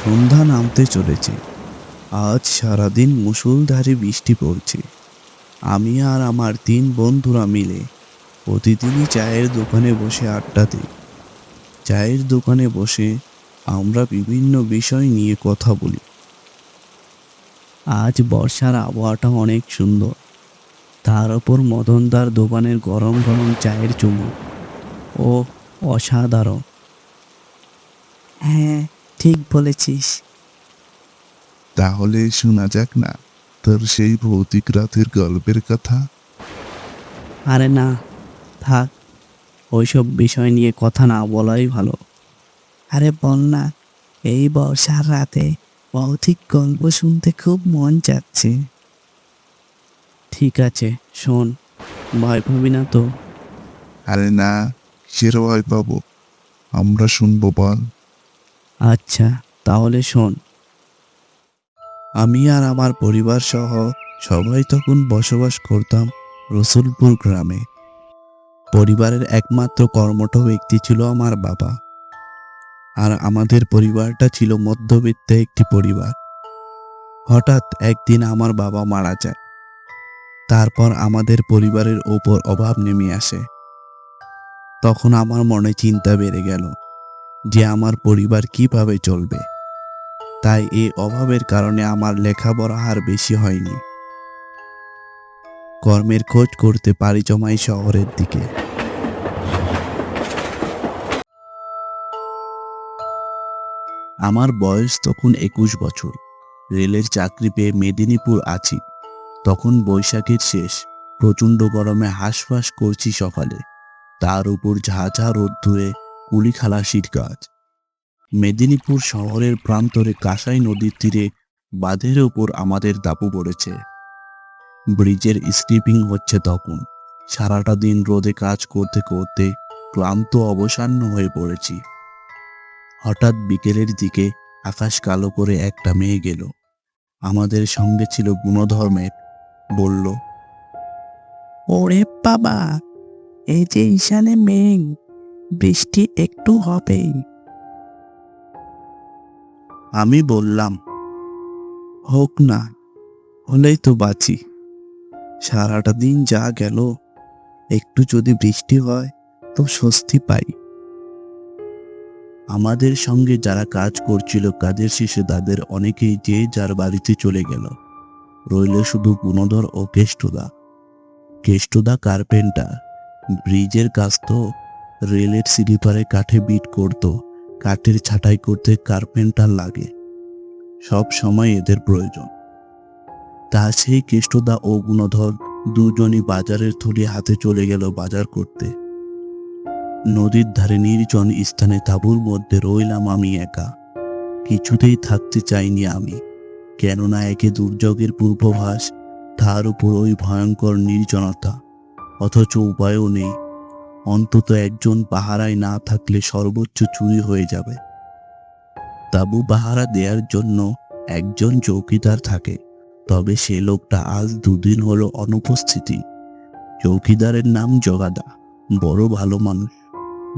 সন্ধ্যা নামতে চলেছে। আজ সারাদিন মুষলধারে বৃষ্টি পড়ছে। আমি আর আমার 3 বন্ধুরা মিলে প্রতিদিনই চায়ের দোকানে বসে আড্ডা দিই। চায়ের দোকানে বসে আমরা বিভিন্ন বিষয় নিয়ে কথা বলি। আজ বর্ষার আবহাওয়াটা অনেক সুন্দর। তার ওপর মদনদার দোকানের গরম গরম চায়ের চুমুক ও অসাধারণ। হ্যাঁ, ঠিক বলেছিস। তাহলে শোনা যাক না তোর সেই ভৌতিক রাতের গল্পের কথা। আরে না, থাক, ওইসব বিষয় নিয়ে কথা না বলাই ভালো। আরে বল না, এই বর্ষার রাতে ভৌতিক গল্প শুনতে খুব মন চাচ্ছে। ঠিক আছে, শোন, ভয় পাবি না তো? আরে না, কিসের ভয় পাবো, আমরা শুনবো, বল। আচ্ছা, তাহলে শোন। আমি আর আমার পরিবার সহ সবাই তখন বসবাস করতাম রসুলপুর গ্রামে। পরিবারের একমাত্র কর্মঠ ব্যক্তি ছিল আমার বাবা। আর আমাদের পরিবারটা ছিল মধ্যবিত্ত একটি পরিবার। হঠাৎ একদিন আমার বাবা মারা যায়। তারপর আমাদের পরিবারের ওপর অভাব নেমে আসে। তখন আমার মনে চিন্তা বেড়ে গেল যে আমার পরিবার কিভাবে চলবে। তাই এই অভাবের কারণে আমার লেখাপড়া আর বেশি হয়নি। কর্মের খোঁজ করতে পাড়ি জমাই শহরের দিকে। আমার বয়স তখন 21 বছর। রেলের চাকরি পেয়ে মেদিনীপুর আছি। তখন বৈশাখের শেষ। প্রচণ্ড গরমে হাঁসফাঁস করছি সকালে। তার উপর ঝাঁঝা রোদ্দুরে কুলি খালাসির কাজ। মেদিনীপুর শহরের প্রান্তরে কাঁসাই নদীর তীরে বাঁধের ওপর আমাদের দাপু পড়েছে। ব্রিজের স্টিপিং হচ্ছে তখন। সারাটা দিন রোদে কাজ করতে করতে ক্লান্ত অবসান্ন হয়ে পড়েছি। হঠাৎ বিকেলের দিকে আকাশ কালো করে একটা মেয়ে গেল। আমাদের সঙ্গে ছিল গুণধর্মের। বলল, ওরে বাবা, এই যে ঈশানে মেঘ, বৃষ্টি একটু হবেই। আমি বললাম, হোক না, হলেই তো বাঁচি। সারাটা দিন যা গেল, একটু যদি বৃষ্টি হয় তো স্বস্তি পাই। আমাদের সঙ্গে যারা কাজ করছিল কাজের শেষে তাদের অনেকেই যে যার বাড়িতে চলে গেল। রইল শুধু গুণধর ও কেষ্টদা। কেষ্টদা কার্পেন্টার। ব্রিজের কাজ তো। রেলের স্লিপারে কাঠে বিট করত। কাঠের ছাঁটাই করতে কার্পেন্টার লাগে। সব সময় এদের প্রয়োজন। তা সেই কেষ্টদা ও গুণধর দুজনই বাজারের থলি হাতে চলে গেল বাজার করতে। নদীর ধারে নির্জন স্থানে তাঁবুর মধ্যে রইলাম আমি একা। কিছুতেই থাকতে চাইনি আমি। কেননা একে দুর্যোগের পূর্বাভাস, তার উপর ওই ভয়ঙ্কর নির্জনতা। অথচ উপায়ও নেই। অন্তত একজন পাহারায় না থাকলে সর্বোচ্চ চুরি হয়ে যাবে। তাঁবু পাহারা দেওয়ার জন্য একজন চৌকিদার থাকে। তবে সে লোকটা আজ 2 দিন হলো অনুপস্থিতি। চৌকিদারের নাম জগাদা। বড় ভালো মানুষ।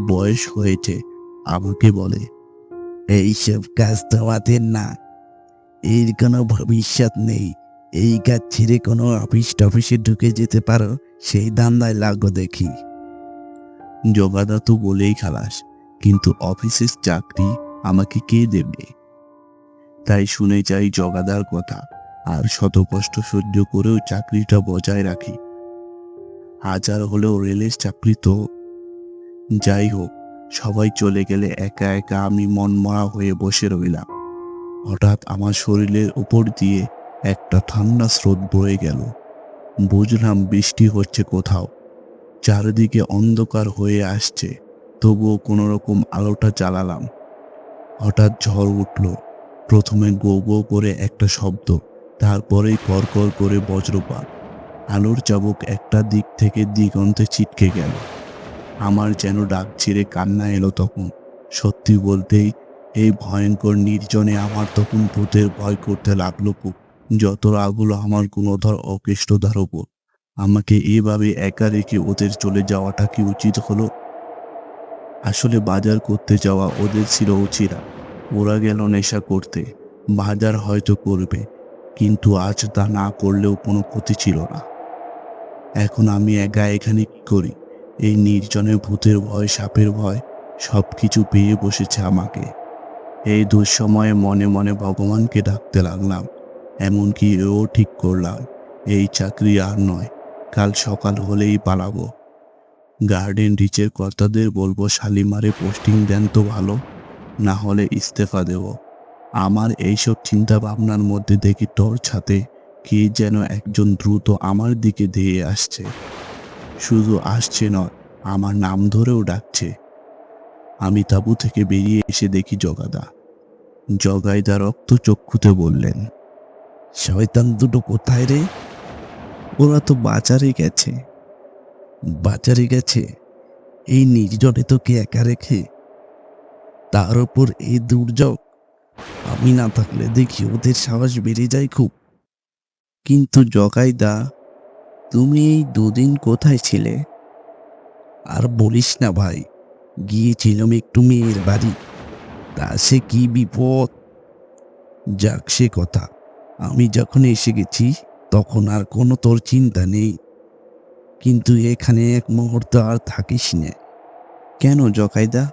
বয়স হয়েছে। আমাকে বলে, এইসব কাজ তো আমাদের না, এর কোনো ভবিষ্যৎ নেই। এই কাজ ছেড়ে কোনো অফিস টফিসে ঢুকে যেতে পারো, সেই ধান্দায় লাগো দেখি। জগাদা তো বলেই খালাস, কিন্তু অফিসের চাকরি আমাকে কে দেবে? তাই শুনে যাই জগাদার কথা, আর শত কষ্ট সহ্য করেও চাকরিটা বজায় রাখি। হাজার হলেও রেলের চাকরি তো। যাই হোক, সবাই চলে গেলে একা একা আমি মনমরা হয়ে বসে রইলাম। হঠাৎ আমার শরীরের উপর দিয়ে একটা ঠান্ডা স্রোত বয়ে গেল। বুঝলাম বৃষ্টি হচ্ছে কোথাও। চারিদিকে অন্ধকার হয়ে আসছে, তবুও কোনো রকম আলোটা জ্বালালাম। হঠাৎ ঝড় উঠল। প্রথমে গো গো করে একটা শব্দ, তারপরেই কড়কড় করে বজ্রপাত। আলোর চাবুক একটা দিক থেকে দিগন্তে ছিটকে গেল। আমার যেন ডাক ছিঁড়ে কান্না এলো তখন। সত্যি বলতেই এই ভয়ঙ্কর নির্জনে আমার তখন ভূতের ভয় করতে লাগলো খুব। যত রাগগুলো আমার গুণধর ও কেষ্টদার ওপর। আমাকে এভাবে একা রেখে ওদের চলে যাওয়াটা কি উচিত হলো? আসলে বাজার করতে যাওয়া ওদের ছিল অচিরা। ওরা গেল নেশা করতে, বাজার হয়তো করবে, কিন্তু আজ তা না করলেও কোনো ক্ষতি ছিল না। এখন আমি একা এখানে কি করি? এই নির্জনে ভূতের ভয়, সাপের ভয় সব কিছু পেয়ে বসেছে আমাকে। এই দুঃসময়ে মনে মনে ভগবানকে ডাকতে লাগলাম। এমনকি এও ঠিক করলাম, এই চাকরি আর নয়, কাল সকাল হলেই পালাবো। গার্ডেন রিচের কর্তাদের বলবো শালিমারে পোস্টিং দেন তো ভালো, না হলে ইস্তফা দেব। আমার এইসব চিন্তা ভাবনার মধ্যে দেখি টর্চ হাতে কে যেন একজন দ্রুত আমার দিকে ধেয়ে আসছে। শুধু আসছে নয়, আমার নাম ধরেও ডাকছে। আমি তাঁবু থেকে বেরিয়ে এসে দেখি জগাদা। জগাইদা রক্ত চক্ষুতে বললেন, শয়তান দুটো কোথায় রে? ওরা তো বাজারে গেছে। বাজারে গেছে? এই নির্জনে তোকে একা রেখে? তার উপর এই দুর্যোগ। আমি না থাকলে দেখি ওদের সাহস বেড়ে যায় খুব। কিন্তু জগাইদা, তুমি এই দুদিন কোথায় ছিলে? আর বলিস না ভাই, গিয়েছিলাম একটু মেয়ের বাড়ি, তা সে কি বিপদ। যাক সে কথা, আমি যখন এসে গেছি তখন আর কোনো তোর চিন্তা নেই। কিন্তু এখানে এক মুহূর্ত আর থাকিস না। কেন জগাইদা?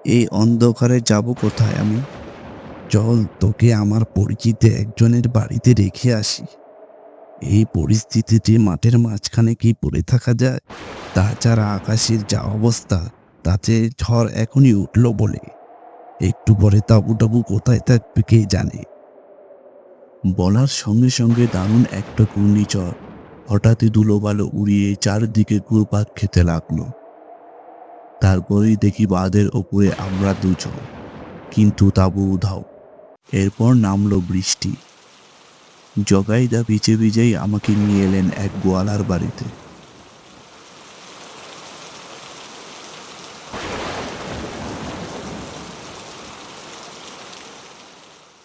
এই অন্ধকারে যাব কোথায় আমি? চল তোকে আমার পরিচিত একজনের বাড়িতে রেখে আসি। এই পরিস্থিতিতে মাঠের মাঝখানে কি পড়ে থাকা যায়? তাছাড়া আকাশের যা অবস্থা, তাতে ঝড় এখনই উঠল বলে একটু পরে তাবু টাবু কোথায় থাকবে কে জানে। বলার সঙ্গে সঙ্গে দারুণ একটা ঘূর্ণিঝড় হঠাৎই ধুলোবালো উড়িয়ে চারদিকে ঘুরপাক খেতে লাগলো। তারপরেই দেখি বাঁধের ওপরে আমরা দুজন, কিন্তু তাবু উধাও। এরপর নামলো বৃষ্টি। জগাইদা ভিজে ভিজেই আমাকে নিয়ে এলেন এক গোয়ালার বাড়িতে।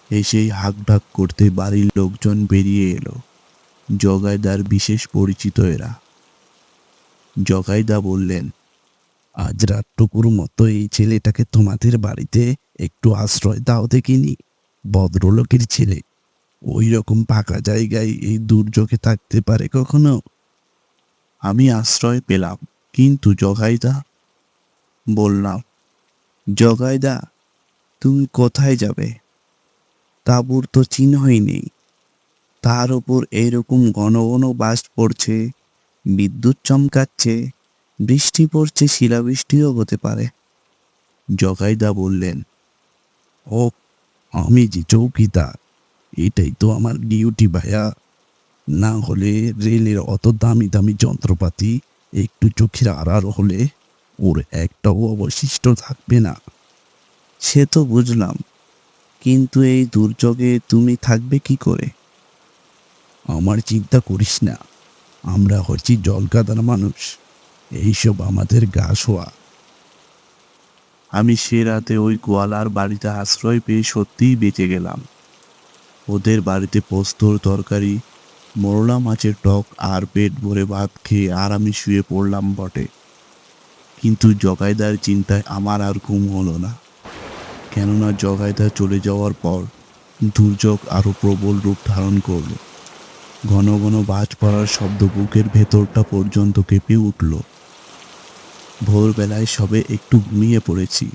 এসেই হাঁকডাক করতে বাড়ির লোকজন বেরিয়ে এলো। জগাইদার বিশেষ পরিচিত এরা। জগাইদা বললেন, আজ রাতটুকুর মতো এই ছেলেটাকে তোমাদের বাড়িতে একটু আশ্রয় দাও দেখিনি। ভদ্রলোকের ছেলে ওই রকম ফাঁকা জায়গায় এই দুর্যোগে থাকতে পারে কখনো? আমি আশ্রয় পেলাম, কিন্তু জগাইদা? বললাম, জগাইদা, তুমি কোথায় যাবে? তাঁবুর তো চিহ্নই নেই। তার উপর এইরকম ঘন ঘন বাষ্প পড়ছে, বিদ্যুৎ চমকাচ্ছে, বৃষ্টি পড়ছে, শিলাবৃষ্টিও হতে পারে। জগাইদা বললেন, ও, আমি যে চৌকিদার, এটাই তো আমার ডিউটি ভাইয়া। না হলে রেলের অত দামি দামি যন্ত্রপাতি একটু চোখের আড়াল হলে ওর একটাও অবশিষ্ট থাকবে না। সে তো বুঝলাম, কিন্তু এই দুর্যোগে তুমি থাকবে কি করে? আমার চিন্তা করিস না, আমরা হচ্ছি জলকাদার মানুষ, এইসব আমাদের গা শোয়া। আমি সে রাতে ওই গোয়ালার বাড়িতে আশ্রয় পেয়ে সত্যিই বেঁচে গেলাম। ওদের বাড়িতে পোস্তর তরকারি, মোরলা মাছের টক আর পেট ভরে ভাত খেয়ে আর আমি শুয়ে পড়লাম বটে। কিন্তু জগাইদার চিন্তায় আমার আর ঘুম হলো না। কেননা জগাইদা চলে যাওয়ার পর দুর্যোগ আরো প্রবল রূপ ধারণ করলো। ঘন ঘন বাজ পড়ার শব্দ বুকের ভেতরটা পর্যন্ত কেঁপে উঠল। ভোরবেলায় সবে একটু ঘুমিয়ে পড়েছি,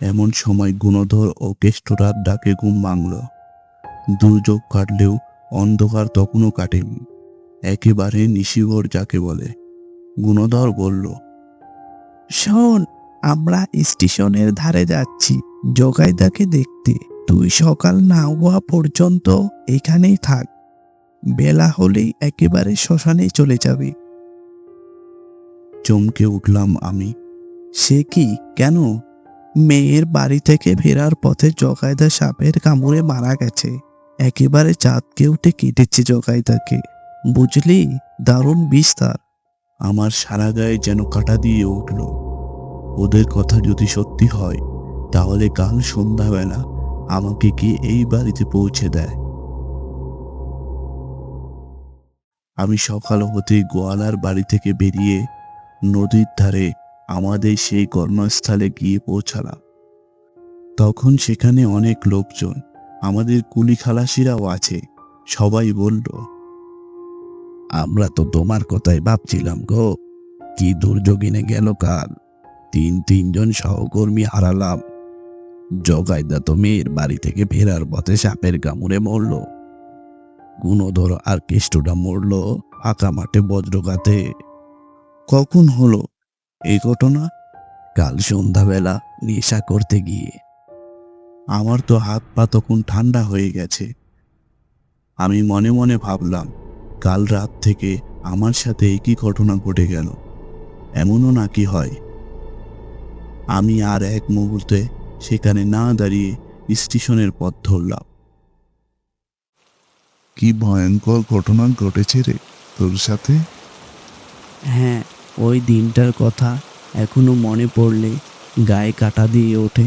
এমন সময় গুণধর ও কেষ্টরার ডাকে ঘুম ভাঙল। দুর্যোগ কাটলেও অন্ধকার তখনও কাটেনি, একেবারে নিশিভোর যাকে বলে। গুণধর বলল, শোন, আমরা স্টেশনের ধারে যাচ্ছি জগাইদাকে দেখতে। তুই সকাল না হওয়া পর্যন্ত এখানেই থাক, বেলা হলেই একেবারে শ্মশানে চলে যাবে। চমকে উঠলাম আমি। সে কি, কেন? মেয়ের বাড়ি থেকে ফেরার পথে জগাইদা সাপের কামড়ে মারা গেছে। একেবারে চাঁদকে উঠে কেটেছে জগাইদাকে, বুঝলি? দারুণ বিস্তার। আমার সারা গায়ে যেন কাটা দিয়ে উঠল। ওদের কথা যদি সত্যি হয়, তাহলে কাল সন্ধ্যাবেলা আমাকে কি এই বাড়িতে পৌঁছে দেয়? আমি সকাল হতেই গোয়ালার বাড়ি থেকে বেরিয়ে নদীর ধারে আমাদের সেই কর্মস্থলে গিয়ে পৌঁছালাম। তখন সেখানে অনেক লোকজন, আমাদের কুলি খালাসিরাও আছে। সবাই বলল, আমরা তো তোমার কথাই ভাবছিলাম গো, কি দুর্যোগিনে গেল কাল। তিনজন সহকর্মী হারালাম। জগাইদা তো মেয়ের বাড়ি থেকে ফেরার পথে সাপের কামড়ে মরল। গুণধর আর কেষ্টটা মরল ফাঁকা মাঠে বজ্রঘাতে। কখন হলো এই ঘটনা? কাল সন্ধ্যাবেলা নেশা করতে গিয়ে। আমার তো হাত পা তখন ঠান্ডা হয়ে গেছে। আমি মনে মনে ভাবলাম, কাল রাত থেকে আমার সাথে একই ঘটনা ঘটে গেল, এমনও নাকি হয়। আমি আর এক মুহূর্তে সেখানে না দাঁড়িয়ে স্টেশনের পথ ধরলাম। কি ভয়ঙ্কর ঘটনা ঘটেছে রে তোর সাথে। হ্যাঁ, ওই দিনটার কথা এখনো মনে পড়লে গায়ে কাঁটা দিয়ে ওঠে।